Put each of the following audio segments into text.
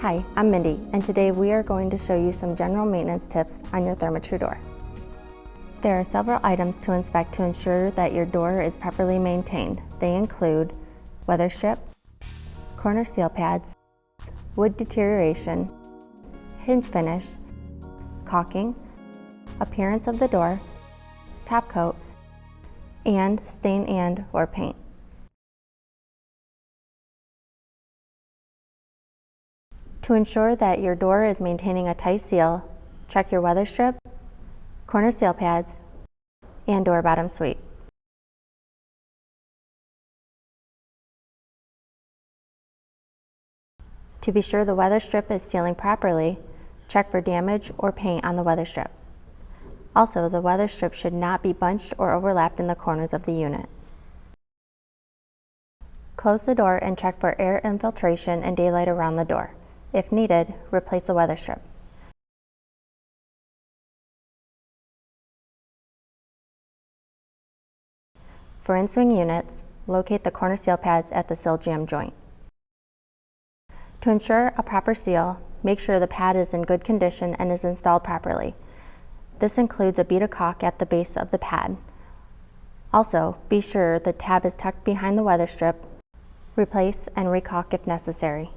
Hi, I'm Mindy, and today we are going to show you some general maintenance tips on your Therma-Tru door. There are several items to inspect to ensure that your door is properly maintained. They include weather strip, corner seal pads, wood deterioration, hinge finish, caulking, appearance of the door, top coat, and stain and/or paint. To ensure that your door is maintaining a tight seal, check your weather strip, corner seal pads, and door bottom sweep. To be sure the weather strip is sealing properly, check for damage or paint on the weather strip. Also, the weather strip should not be bunched or overlapped in the corners of the unit. Close the door and check for air infiltration and daylight around the door. If needed, replace the weather strip. For in-swing units, locate the corner seal pads at the sill jamb joint. To ensure a proper seal, make sure the pad is in good condition and is installed properly. This includes a bead of caulk at the base of the pad. Also, be sure the tab is tucked behind the weather strip. Replace and re-caulk if necessary.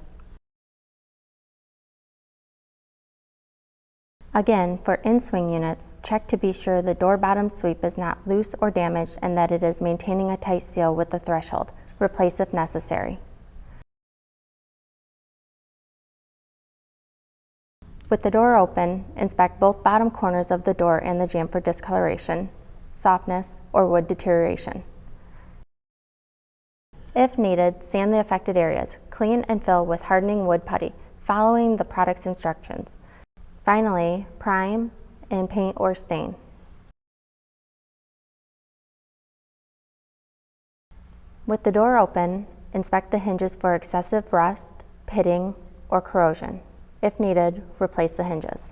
Again, for in-swing units, check to be sure the door bottom sweep is not loose or damaged and that it is maintaining a tight seal with the threshold. Replace if necessary. With the door open, inspect both bottom corners of the door and the jamb for discoloration, softness, or wood deterioration. If needed, sand the affected areas. Clean and fill with hardening wood putty, following the product's instructions. Finally, prime and paint or stain. With the door open, inspect the hinges for excessive rust, pitting, or corrosion. If needed, replace the hinges.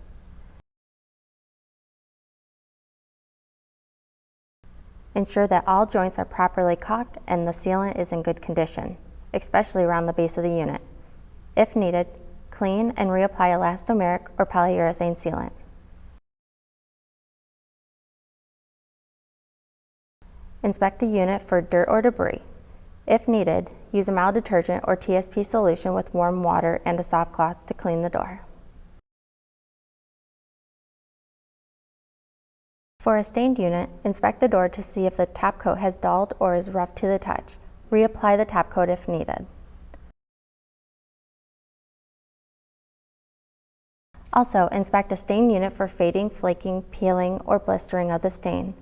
Ensure that all joints are properly caulked and the sealant is in good condition, especially around the base of the unit. If needed, clean and reapply elastomeric or polyurethane sealant. Inspect the unit for dirt or debris. If needed, use a mild detergent or TSP solution with warm water and a soft cloth to clean the door. For a stained unit, inspect the door to see if the top coat has dulled or is rough to the touch. Reapply the top coat if needed. Also, inspect a stained unit for fading, flaking, peeling, or blistering of the stain.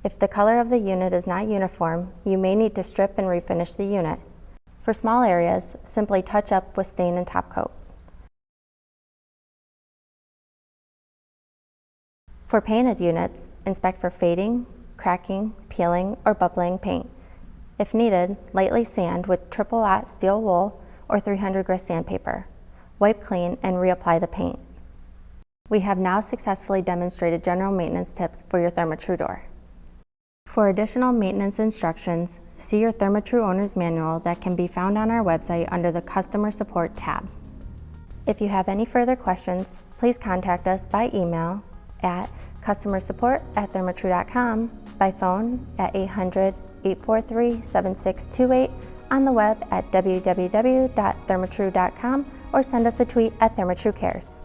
If the color of the unit is not uniform, you may need to strip and refinish the unit. For small areas, simply touch up with stain and top coat. For painted units, inspect for fading, cracking, peeling, or bubbling paint. If needed, lightly sand with triple-aught steel wool or 300 grit sandpaper. Wipe clean and reapply the paint. We have now successfully demonstrated general maintenance tips for your Therma-Tru door. For additional maintenance instructions, see your Therma-Tru owner's manual that can be found on our website under the Customer Support tab. If you have any further questions, please contact us by email at customersupport@thermatru.com, by phone at 800-843-7628, on the web at www.thermatru.com, or send us a tweet at Therma-Tru Cares.